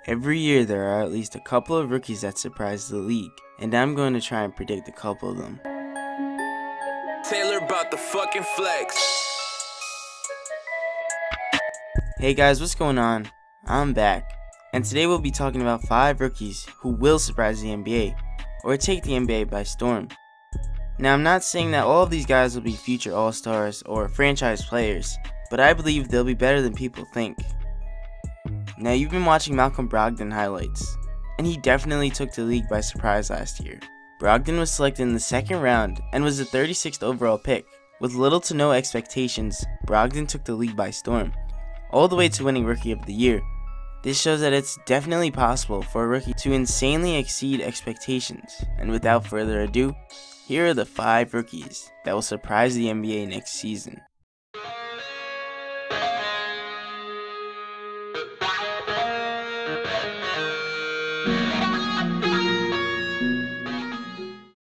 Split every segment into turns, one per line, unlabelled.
Every year there are at least a couple of rookies that surprise the league, and I'm going to try and predict a couple of them.
Taylor about the fucking flex.
Hey guys, what's going on? I'm back, and today we'll be talking about 5 rookies who will surprise the NBA, or take the NBA by storm. Now, I'm not saying that all of these guys will be future all-stars or franchise players, but I believe they'll be better than people think. Now, you've been watching Malcolm Brogdon highlights, and he definitely took the league by surprise last year. Brogdon was selected in the 2nd round and was the 36th overall pick. With little to no expectations, Brogdon took the league by storm, all the way to winning Rookie of the Year. This shows that it's definitely possible for a rookie to insanely exceed expectations, and without further ado, here are the 5 rookies that will surprise the NBA next season.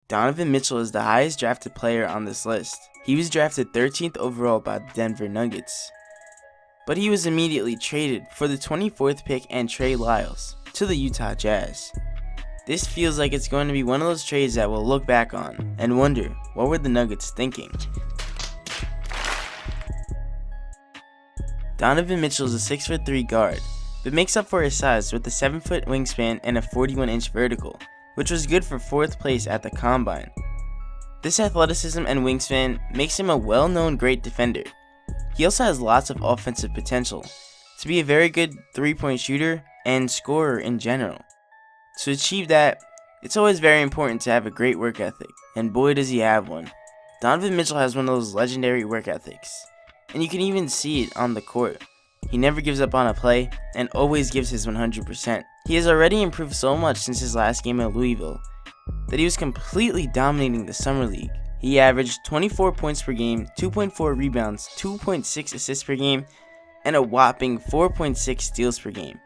Donovan Mitchell is the highest drafted player on this list. He was drafted 13th overall by the Denver Nuggets, but he was immediately traded for the 24th pick and Trey Lyles to the Utah Jazz. This feels like it's going to be one of those trades that we'll look back on and wonder, what were the Nuggets thinking? Donovan Mitchell is a 6'3" guard, but makes up for his size with a 7-foot wingspan and a 41-inch vertical, which was good for 4th place at the Combine. This athleticism and wingspan makes him a well-known great defender. He also has lots of offensive potential to be a very good 3-point shooter and scorer in general. To achieve that, it's always very important to have a great work ethic, and boy does he have one. Donovan Mitchell has one of those legendary work ethics, and you can even see it on the court. He never gives up on a play and always gives his 100%. He has already improved so much since his last game at Louisville that he was completely dominating the Summer League. He averaged 24 points per game, 2.4 rebounds, 2.6 assists per game, and a whopping 4.6 steals per game.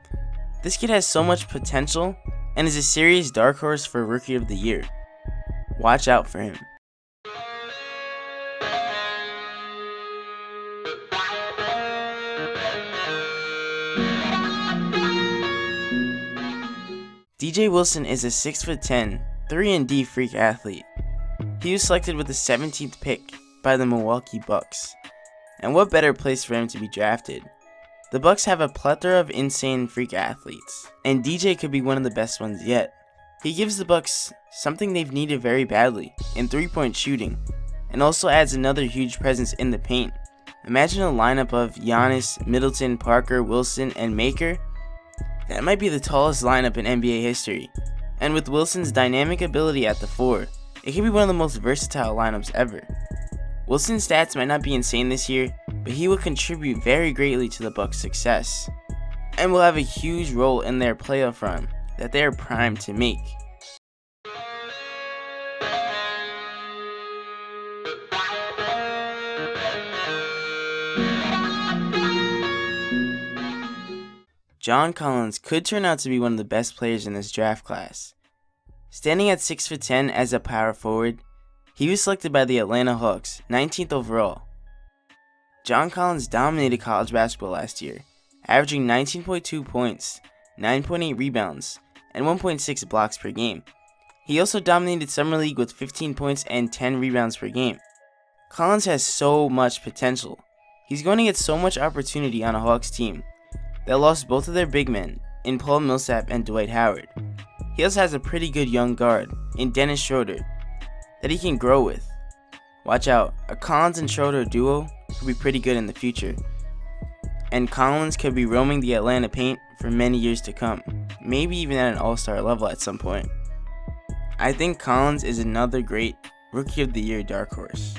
This kid has so much potential and is a serious dark horse for Rookie of the Year. Watch out for him. DJ Wilson is a 6'10", 3-and-D freak athlete. He was selected with the 17th pick by the Milwaukee Bucks. And what better place for him to be drafted? The Bucks have a plethora of insane freak athletes, and DJ could be one of the best ones yet. He gives the Bucks something they've needed very badly in 3-point shooting, and also adds another huge presence in the paint. Imagine a lineup of Giannis, Middleton, Parker, Wilson, and Maker. That might be the tallest lineup in NBA history, and with Wilson's dynamic ability at the 4, it could be one of the most versatile lineups ever. Wilson's stats might not be insane this year, but he will contribute very greatly to the Bucks' success, and will have a huge role in their playoff run that they are primed to make. John Collins could turn out to be one of the best players in this draft class. Standing at 6'10" as a power forward, he was selected by the Atlanta Hawks, 19th overall. John Collins dominated college basketball last year, averaging 19.2 points, 9.8 rebounds, and 1.6 blocks per game. He also dominated Summer League with 15 points and 10 rebounds per game. Collins has so much potential. He's going to get so much opportunity on a Hawks team that lost both of their big men in Paul Millsap and Dwight Howard. He also has a pretty good young guard in Dennis Schroeder that he can grow with. Watch out, a Collins and Schroeder duo could be pretty good in the future, and Collins could be roaming the Atlanta paint for many years to come, maybe even at an all-star level at some point. I think Collins is another great Rookie of the Year dark horse.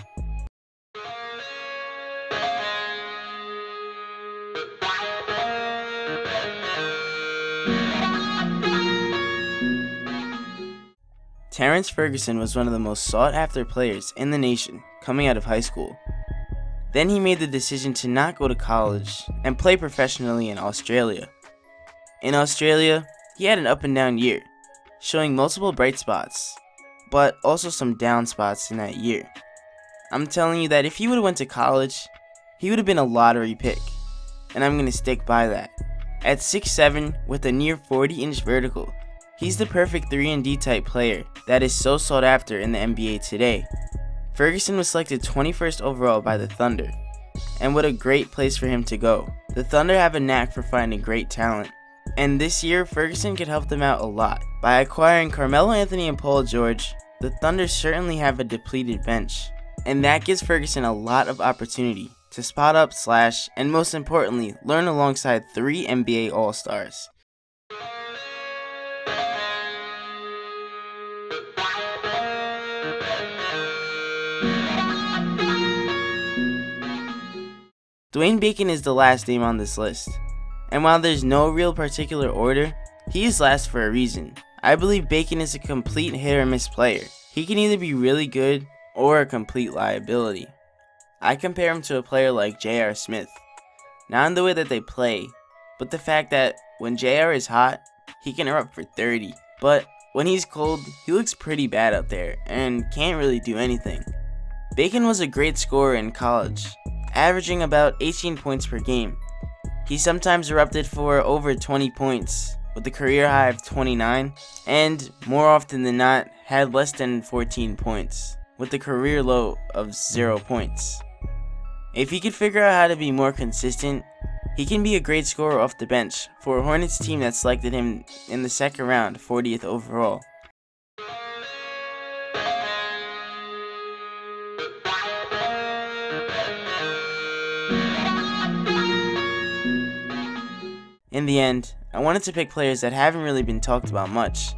Terrence Ferguson was one of the most sought-after players in the nation coming out of high school. Then he made the decision to not go to college and play professionally in Australia. In Australia, he had an up-and-down year, showing multiple bright spots, but also some down spots in that year. I'm telling you that if he would have went to college, he would have been a lottery pick, and I'm going to stick by that. At 6'7" with a near 40-inch vertical, he's the perfect 3-and-D type player that is so sought after in the NBA today. Ferguson was selected 21st overall by the Thunder, and what a great place for him to go. The Thunder have a knack for finding great talent, and this year Ferguson could help them out a lot. By acquiring Carmelo Anthony and Paul George, the Thunder certainly have a depleted bench, and that gives Ferguson a lot of opportunity to spot up, slash, and most importantly, learn alongside 3 NBA All-Stars. Duane Bacon is the last name on this list, and while there's no real particular order, he is last for a reason. I believe Bacon is a complete hit or miss player. He can either be really good or a complete liability. I compare him to a player like J.R. Smith, not in the way that they play, but the fact that when J.R. is hot, he can erupt for 30, but when he's cold, he looks pretty bad out there and can't really do anything. Bacon was a great scorer in college, averaging about 18 points per game. He sometimes erupted for over 20 points, with a career high of 29, and more often than not, had less than 14 points, with a career low of 0 points. If he could figure out how to be more consistent, he can be a great scorer off the bench for a Hornets team that selected him in the second round, 40th overall. In the end, I wanted to pick players that haven't really been talked about much,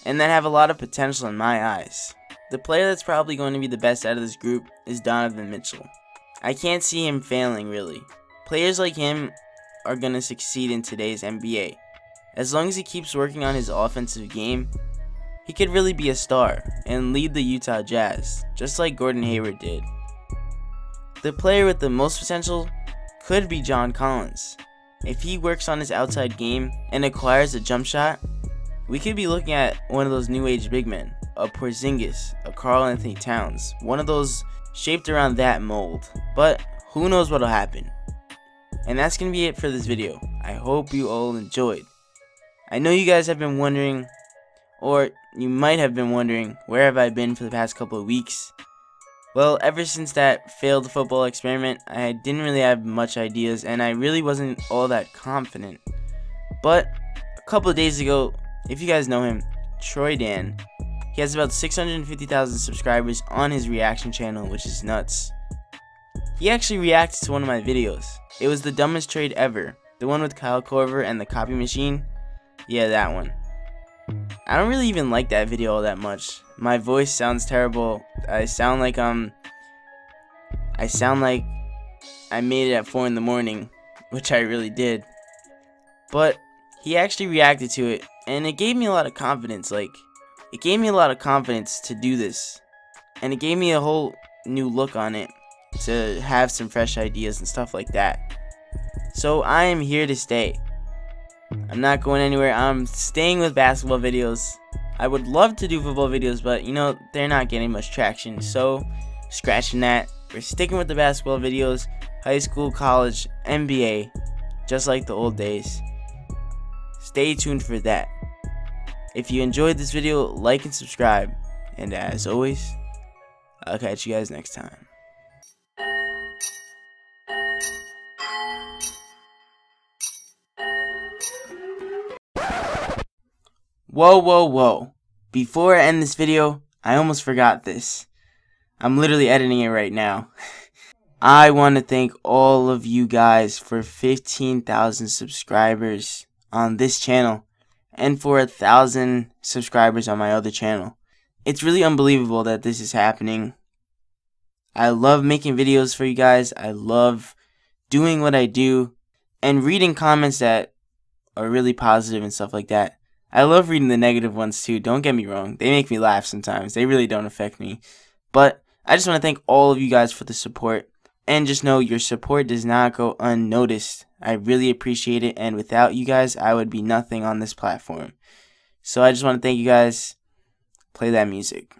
and that have a lot of potential in my eyes. The player that's probably going to be the best out of this group is Donovan Mitchell. I can't see him failing, really. Players like him are going to succeed in today's NBA. As long as he keeps working on his offensive game, he could really be a star and lead the Utah Jazz, just like Gordon Hayward did. The player with the most potential could be John Collins. If he works on his outside game and acquires a jump shot, we could be looking at one of those new age big men, a Porzingis, a Karl Anthony Towns, one of those shaped around that mold. But who knows what'll happen. And that's gonna be it for this video. I hope you all enjoyed. I know you guys have been wondering, or you might have been wondering, where have I been for the past couple of weeks? Well, ever since that failed football experiment, I didn't really have much ideas, and I really wasn't all that confident. But a couple of days ago, if you guys know him, Troy Dan, he has about 650,000 subscribers on his reaction channel, which is nuts. He actually reacted to one of my videos. It was the dumbest trade ever, the one with Kyle Korver and the copy machine. Yeah, that one. I don't really even like that video all that much. My voice sounds terrible. I sound like I made it at 4 in the morning, which I really did. But he actually reacted to it, and it gave me a lot of confidence. It gave me a lot of confidence to do this, and it gave me a whole new look on it, to have some fresh ideas and stuff like that. So I am here to stay. I'm not going anywhere. I'm staying with basketball videos. I would love to do football videos, but you know, they're not getting much traction, so scratching that. We're sticking with the basketball videos, high school, college, NBA, just like the old days. Stay tuned for that. If you enjoyed this video, like and subscribe, and as always, I'll catch you guys next time. Whoa. Before I end this video, I almost forgot this. I'm literally editing it right now. I want to thank all of you guys for 15,000 subscribers on this channel and for 1,000 subscribers on my other channel. It's really unbelievable that this is happening. I love making videos for you guys. I love doing what I do and reading comments that are really positive and stuff like that. I love reading the negative ones too, don't get me wrong. They make me laugh sometimes. They really don't affect me. But I just want to thank all of you guys for the support. And just know your support does not go unnoticed. I really appreciate it. And without you guys, I would be nothing on this platform. So I just want to thank you guys. Play that music.